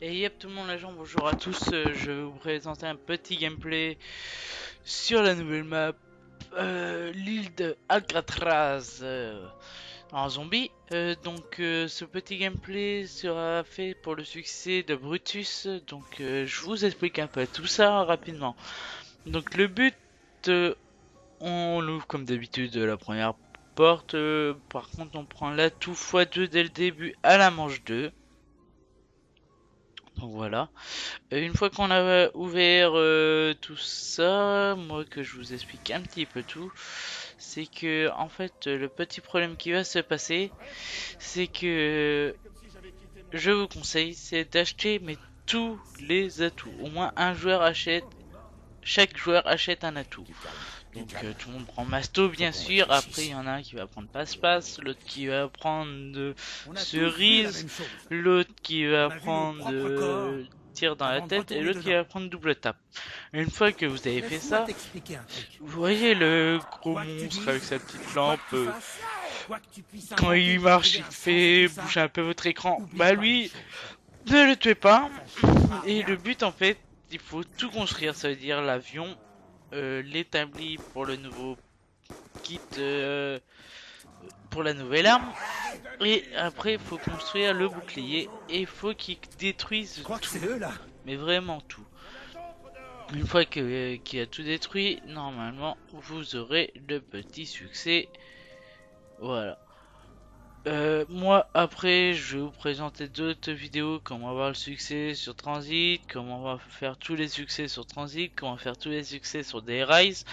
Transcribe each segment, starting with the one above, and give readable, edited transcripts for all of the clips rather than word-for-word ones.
Et yep tout le monde, les gens, bonjour à tous, je vais vous présenter un petit gameplay sur la nouvelle map, l'île de Alcatraz en zombie. Ce petit gameplay sera fait pour le succès de Brutus, je vous explique un peu tout ça rapidement. Donc le but, on ouvre comme d'habitude la première porte, par contre on prend l'atout x2 dès le début à la manche 2. Donc voilà. Une fois qu'on a ouvert tout ça, moi que je vous explique un petit peu tout, c'est que en fait le petit problème qui va se passer, c'est que je vous conseille, c'est d'acheter mais tous les atouts. Au moins un joueur achète, chaque joueur achète un atout. Donc tout le monde prend Masto bien sûr, après il y en a un qui va prendre Passe-Passe, l'autre qui va prendre Cerise, l'autre qui va prendre Tir dans la tête et l'autre qui va prendre Double Tap. Une fois que vous avez fait ça, vous voyez le gros monstre avec sa petite lampe, quand il marche il fait bouger un peu votre écran, bah lui, ne le tuez pas. Et le but en fait, il faut tout construire, ça veut dire l'avion, l'établi pour le nouveau kit, pour la nouvelle arme, et après il faut construire le bouclier et il faut qu'il détruise tout, mais vraiment tout. Une fois qu'il a tout détruit, normalement vous aurez le petit succès. Voilà. Moi après je vais vous présenter d'autres vidéos, comment avoir le succès sur Transit, comment on va faire tous les succès sur Transit, comment faire tous les succès sur des Rise.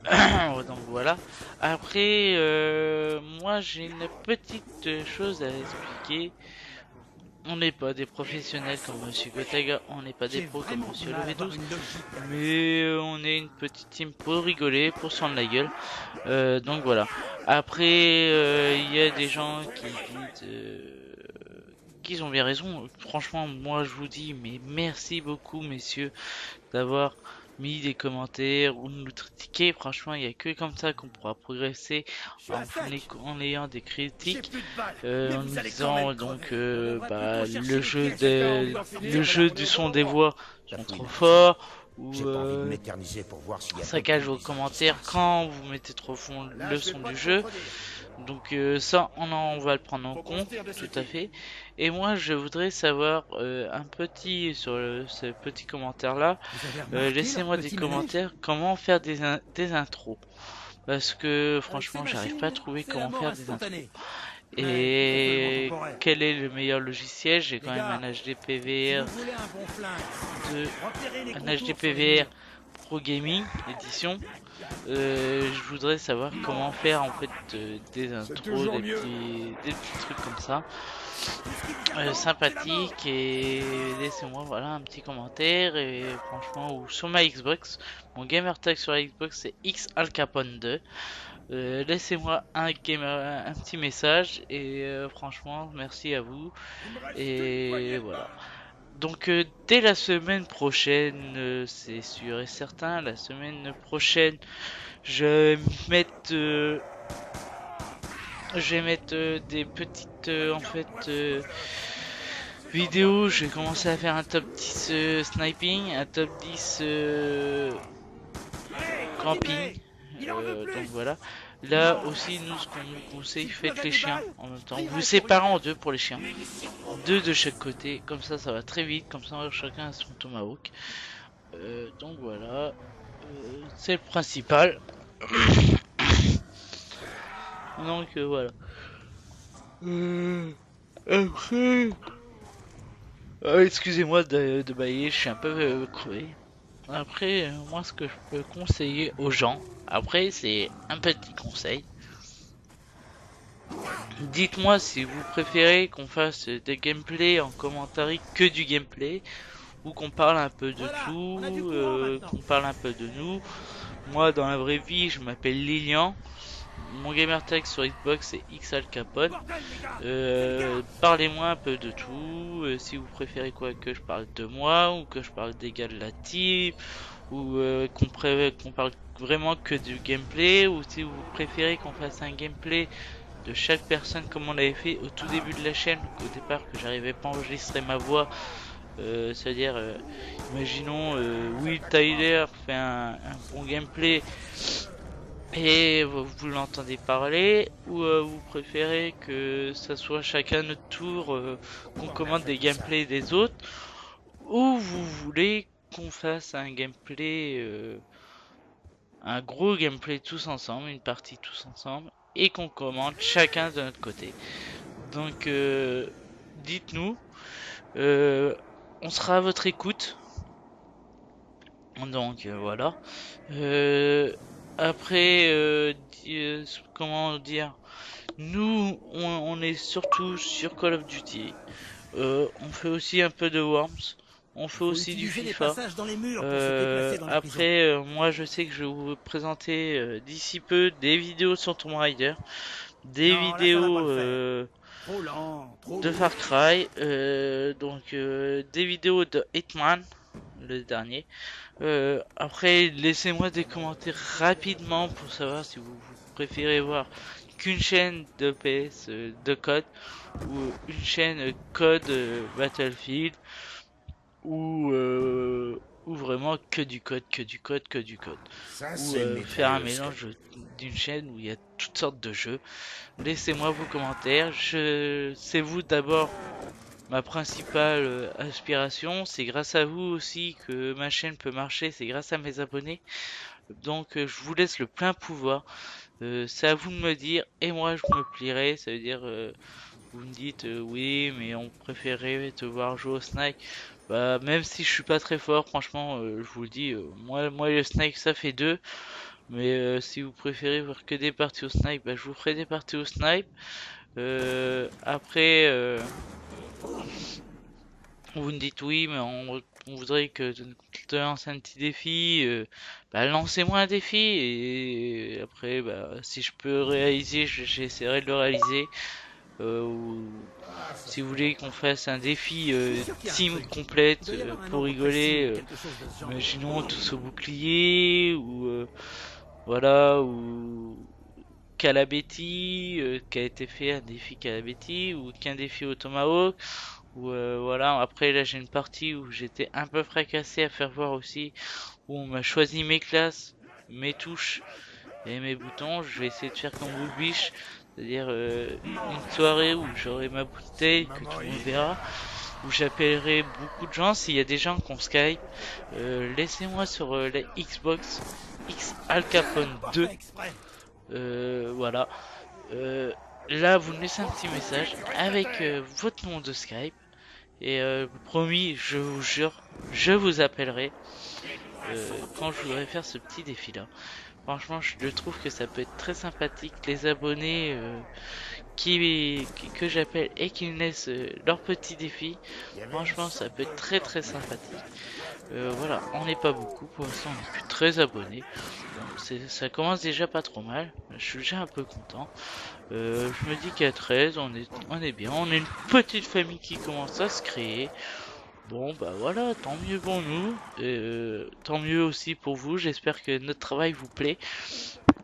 Donc voilà. Après, moi j'ai une petite chose à expliquer. On n'est pas des professionnels comme Monsieur Gotaga, on n'est pas des pros comme Monsieur Levé12, mais on est une petite team pour rigoler, pour se rendre la gueule. Donc voilà. Après, il y a des gens qui disent qu'ils ont bien raison. Franchement, moi je vous dis, mais merci beaucoup, messieurs, d'avoir mis des commentaires ou nous critiquer. Franchement, il n'y a que comme ça qu'on pourra progresser en ayant des critiques, en nous disant le jeu du son des voix sont trop forts, ou saccage vos commentaires quand vous mettez trop fond le son du jeu. Donc ça, on va le prendre en compte, tout à fait. Et moi, je voudrais savoir un petit sur ce petit commentaire là. Laissez-moi des commentaires comment faire des intros. Parce que franchement, j'arrive pas à trouver comment faire des intros. Et quel est le meilleur logiciel? J'ai quand même un HD PVR un HD PVR Pro Gaming édition. Je voudrais savoir comment faire en fait des intros, des petits trucs comme ça, sympathiques, et laissez-moi voilà un petit commentaire. Et franchement, ou sur ma Xbox, mon gamer tag sur la Xbox c'est X Al Capone 2. Laissez-moi un petit message, et franchement merci à vous. Et voilà. Donc dès la semaine prochaine, c'est sûr et certain, la semaine prochaine, je vais mettre, des petites vidéos. Je vais commencer à faire un top 10 sniping, un top 10 camping. Donc voilà. Là aussi, nous, ce qu'on nous conseille, faites les chiens en même temps. Vous séparez en deux pour les chiens. Deux de chaque côté. Comme ça va très vite. Comme ça, chacun a son tomahawk. Donc voilà. C'est le principal. Donc voilà. Après... excusez-moi de bailler, je suis un peu crevé. Après, moi, ce que je peux conseiller aux gens, après, c'est un petit conseil. Dites-moi si vous préférez qu'on fasse des gameplays en commentaire que du gameplay, ou qu'on parle un peu de tout, qu'on parle un peu de nous. Moi, dans la vraie vie, je m'appelle Lilian. Mon gamer tag sur Xbox c'est XL Capone. Parlez-moi un peu de tout. Si vous préférez quoi, que je parle de moi, ou que je parle des gars de la team, ou qu'on parle vraiment que du gameplay, ou si vous préférez qu'on fasse un gameplay de chaque personne comme on l'avait fait au tout début de la chaîne, au départ que j'arrivais pas à enregistrer ma voix. C'est-à-dire, imaginons Will Tyler fait un bon gameplay et vous l'entendez parler, ou vous préférez que ça soit chacun notre tour, qu'on commande des gameplays des autres, ou vous voulez qu'on fasse un gameplay, un gros gameplay tous ensemble, une partie tous ensemble, et qu'on commande chacun de notre côté. Donc dites-nous, on sera à votre écoute. Donc voilà. Après, comment dire, nous on est surtout sur Call of Duty. On fait aussi un peu de Worms. On fait Faut aussi du utiliser les FIFA. passages dans les murs pour se déplacer dans la prison. Après, moi je sais que je vais vous présenter d'ici peu des vidéos sur Tomb Raider, des Non, là ça va pas vidéos le faire. Trop lent, trop de lourd. Far Cry, donc des vidéos de Hitman, le dernier. Après, laissez-moi des commentaires rapidement pour savoir si vous préférez voir qu'une chaîne de PS de code, ou une chaîne code Battlefield, ou vraiment que du code, que du code, que du code. Ça, Ou c'est faire un Metal mélange d'une chaîne où il y a toutes sortes de jeux. Laissez-moi vos commentaires. C'est vous d'abord ma principale aspiration. C'est grâce à vous aussi que ma chaîne peut marcher. C'est grâce à mes abonnés. Donc je vous laisse le plein pouvoir. C'est à vous de me dire et moi je me plierai. Ça veut dire vous me dites oui mais on préférait te voir jouer au Snake. Bah même si je suis pas très fort, franchement je vous le dis, moi le Snake ça fait deux. Mais si vous préférez voir que des parties au Snipe, bah, je vous ferai des parties au Snipe. Après, vous me dites oui, mais on voudrait que te lance un petit défi. Bah, lancez-moi un défi et après, bah, si je peux réaliser, j'essaierai de le réaliser. Ou si vous voulez qu'on fasse un défi C'est sûr qu'il y a un team truc. complète Il doit y avoir un pour ordre précis rigoler, ou quelque chose de ce genre. imaginons tous au bouclier ou voilà, ou Calabeti, qui a été fait un défi Calabeti, ou qu'un défi au Tomahawk, ou voilà, après là j'ai une partie où j'étais un peu fracassé à faire voir aussi, où on m'a choisi mes classes, mes touches et mes boutons. Je vais essayer de faire comme Woolbish, c'est-à-dire une soirée où j'aurai ma bouteille, que tout le monde verra, où j'appellerai beaucoup de gens. S'il y a des gens qui ont Skype, laissez-moi sur la Xbox X Al Capone 2. Voilà. Euh, Là, vous me laissez un petit message avec votre nom de Skype. Et promis, je vous jure, je vous appellerai quand je voudrais faire ce petit défi-là. Franchement, je trouve que ça peut être très sympathique. Les abonnés que j'appelle et qui me laissent leur petit défi, franchement, ça peut être très très sympathique. Voilà, on n'est pas beaucoup, pour l'instant on n'est plus très abonnés. Donc ça commence déjà pas trop mal, je suis déjà un peu content. Je me dis qu'à 13, on est bien, on est une petite famille qui commence à se créer. Bon bah voilà, tant mieux pour nous, tant mieux aussi pour vous, j'espère que notre travail vous plaît.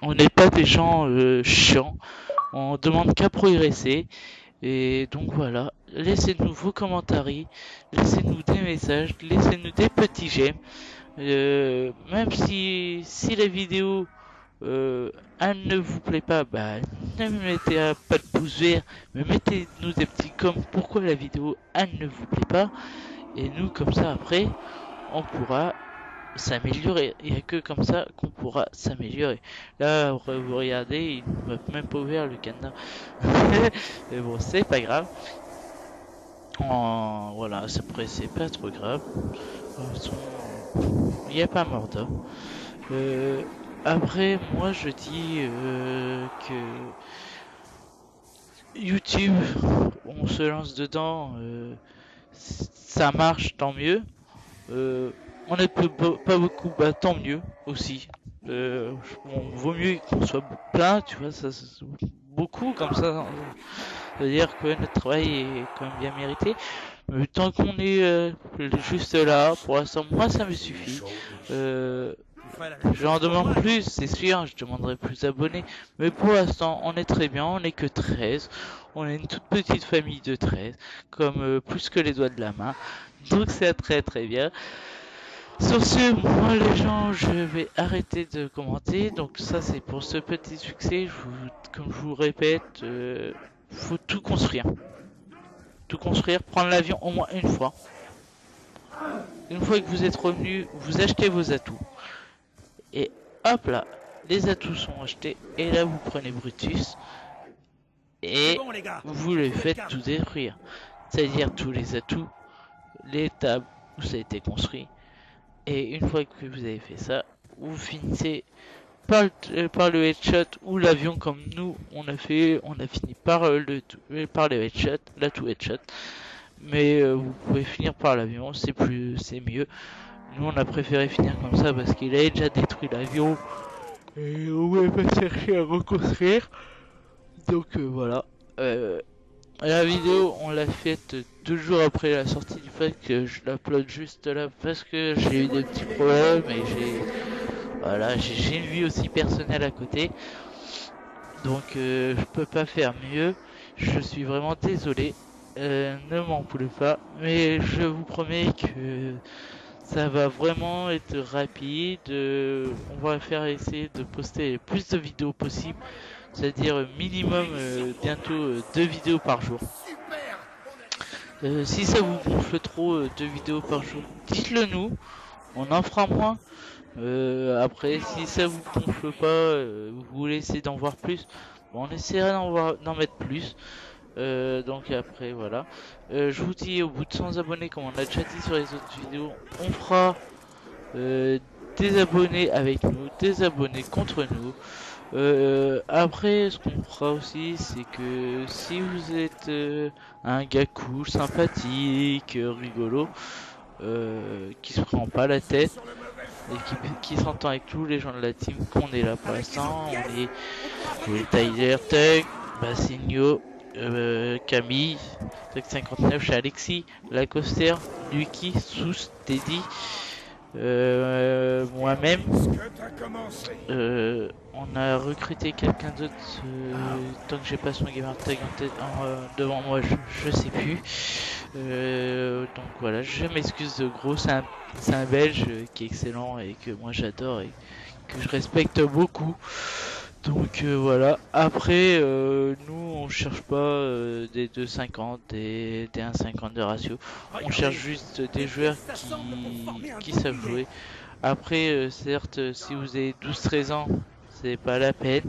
On n'est pas des gens chiants, on demande qu'à progresser. Et donc voilà, laissez-nous vos commentaires, laissez-nous des messages, laissez-nous des petits j'aime. Même si la vidéo elle ne vous plaît pas, bah ne me mettez pas de pouce vert, mais mettez-nous des petits comme pourquoi la vidéo elle ne vous plaît pas. Et nous comme ça après, on pourra s'améliorer. Il n'y a que comme ça qu'on pourra s'améliorer. Là, vous regardez, il ne m'a même pas ouvert le cadenas. Mais bon, c'est pas grave. Voilà, c'est pas trop grave. Il n'y a pas mort d'homme. Après, moi je dis que YouTube, on se lance dedans, ça marche, tant mieux. On n'est pas beaucoup, bah tant mieux aussi. Bon, vaut mieux qu'on soit plein, tu vois, ça beaucoup comme ça. C'est-à-dire que notre travail est quand même bien mérité. Tant qu'on est juste là, pour l'instant, moi ça me suffit. Tu ferais la même J'en chose pour demande moi, plus, c'est sûr, je demanderai plus d'abonnés. Mais pour l'instant, on est très bien, on est que 13. On est une toute petite famille de 13, comme plus que les doigts de la main. Donc c'est très très bien. Sur ce, moi les gens, je vais arrêter de commenter. Donc ça c'est pour ce petit succès. Comme je vous répète, faut tout construire. Tout construire, prendre l'avion au moins une fois. Une fois que vous êtes revenu, vous achetez vos atouts. Et hop là, les atouts sont achetés. Et là vous prenez Brutus. C'est Et bon, les gars. vous le Trouvez le faites câble. tout détruire. C'est-à-dire tous les atouts, les tables où ça a été construit. Et une fois que vous avez fait ça, vous finissez par le headshot ou l'avion comme nous on a fait, on a fini par par le headshot, l'atout headshot. Mais vous pouvez finir par l'avion, c'est mieux. Nous on a préféré finir comme ça parce qu'il avait déjà détruit l'avion et on voulait pas chercher à reconstruire. Donc voilà. La vidéo, on l'a faite 2 jours après la sortie du pack. Je l'upload juste là parce que j'ai eu des petits problèmes et j'ai une vie aussi personnelle à côté. Donc je peux pas faire mieux. Je suis vraiment désolé. Ne m'en voulez pas. Mais je vous promets que ça va vraiment être rapide. On va faire essayer de poster le plus de vidéos possible. C'est-à-dire minimum bientôt 2 vidéos par jour. Si ça vous gonfle trop 2 vidéos par jour, dites-le nous, on en fera moins. Après, si ça vous gonfle pas, vous voulez essayer d'en voir plus, bon, on essaiera d'en mettre plus. Donc après, voilà. Je vous dis, au bout de 100 abonnés, comme on a déjà dit sur les autres vidéos, on fera des abonnés avec nous, des abonnés contre nous. Après, ce qu'on fera aussi, c'est que si vous êtes un gars cool, sympathique, rigolo, qui se prend pas la tête et qui s'entend avec tous les gens de la team qu'on est là pour l'instant, on est Tyler, Tug, Bassigno, Camille, Tug 59 chez Alexis, Lacoster, Lucky, Sous, Teddy, moi-même. On a recruté quelqu'un d'autre, tant que j'ai pas son gamer tag devant moi, je sais plus. Donc voilà, je m'excuse de gros, c'est un belge qui est excellent et que moi j'adore et que je respecte beaucoup. Donc voilà, après nous on cherche pas des 2,50, des 1,50 de ratio, on cherche juste des joueurs qui savent jouer. Après certes si vous avez 12-13 ans c'est pas la peine.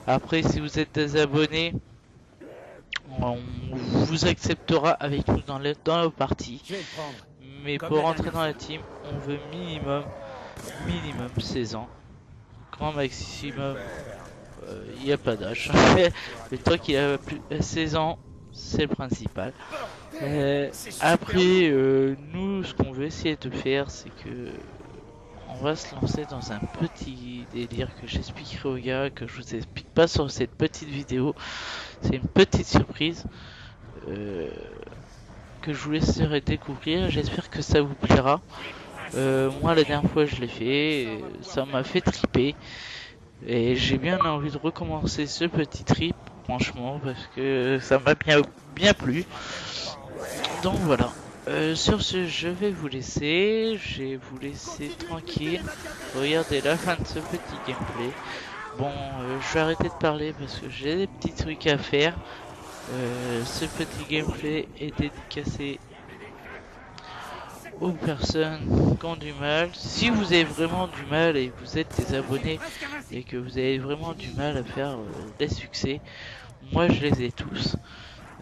Après si vous êtes des abonnés, on vous acceptera avec nous dans nos parties. Je vais le prendre. Mais Comme pour la rentrer dernière dans la fois. team, on veut minimum 16 ans. Grand maximum, il n'y a pas d'âge. Mais toi qui a plus 16 ans, c'est le principal. Après, nous, ce qu'on veut essayer de faire, c'est que on va se lancer dans un petit délire que j'expliquerai aux gars, que je vous explique pas sur cette petite vidéo. C'est une petite surprise que je vous laisserai découvrir. J'espère que ça vous plaira. Moi, la dernière fois, je l'ai fait, et ça m'a fait triper. Et j'ai bien envie de recommencer ce petit trip, franchement, parce que ça m'a bien plu. Donc voilà. Sur ce, je vais vous laisser. Je vais vous laisser tranquille. Regardez la fin de ce petit gameplay. Bon, je vais arrêter de parler parce que j'ai des petits trucs à faire. Ce petit gameplay est dédicacé aux personnes qui ont du mal. Si vous avez vraiment du mal et que vous êtes des abonnés et que vous avez vraiment du mal à faire des succès, moi je les ai tous.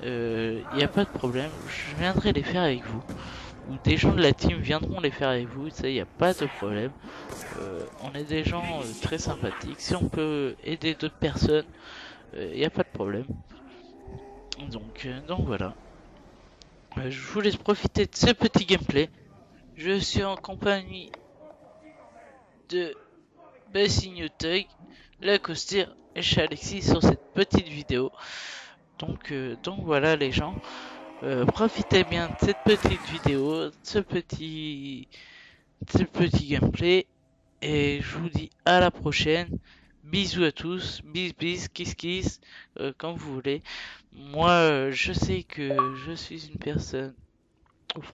Il n'y a pas de problème, je viendrai les faire avec vous. Ou des gens de la team viendront les faire avec vous, ça, il n'y a pas de problème. On est des gens très sympathiques. Si on peut aider d'autres personnes, il n'y a pas de problème. Donc voilà. Je vous laisse profiter de ce petit gameplay. Je suis en compagnie de Bassigno Tug, Lacoster et chez Alexis sur cette petite vidéo. Donc voilà les gens. Profitez bien de cette petite vidéo, de ce petit gameplay. Et je vous dis à la prochaine. Bisous à tous, bis bis, kiss kiss, comme vous voulez. Moi, je sais que je suis une personne